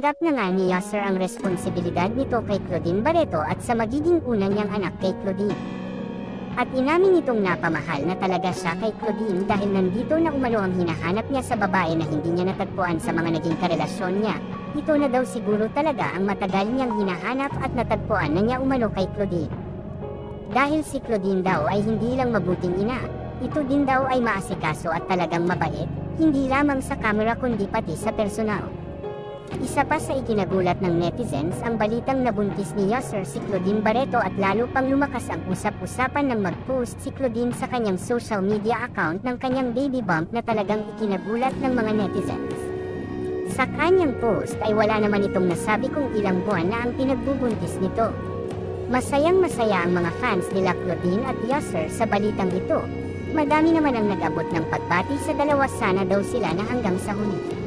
Tinanggap na nga ni Yasser ang responsibilidad nito kay Claudine Barreto at sa magiging una niyang anak kay Claudine. At inamin nitong napamahal na talaga siya kay Claudine dahil nandito na umano ang hinahanap niya sa babae na hindi niya natagpuan sa mga naging karelasyon niya. Ito na daw siguro talaga ang matagal niyang hinahanap at natagpuan na niya umano kay Claudine. Dahil si Claudine daw ay hindi lang mabuting ina, ito din daw ay maasikaso at talagang mabait, hindi lamang sa camera kundi pati sa personal. Isa pa sa ikinagulat ng netizens ang balitang nabuntis ni Yasser si Claudine Barreto at lalo pang lumakas ang usap-usapan nang mag-post si Claudine sa kanyang social media account ng kanyang baby bump na talagang ikinagulat ng mga netizens. Sa kanyang post ay wala naman itong nasabi kung ilang buwan na ang pinagbubuntis nito. Masayang-masaya ang mga fans nila Claudine at Yasser sa balitang ito. Madami naman ang nag-abot ng pagbati sa dalawa, sana daw sila na hanggang sa huli.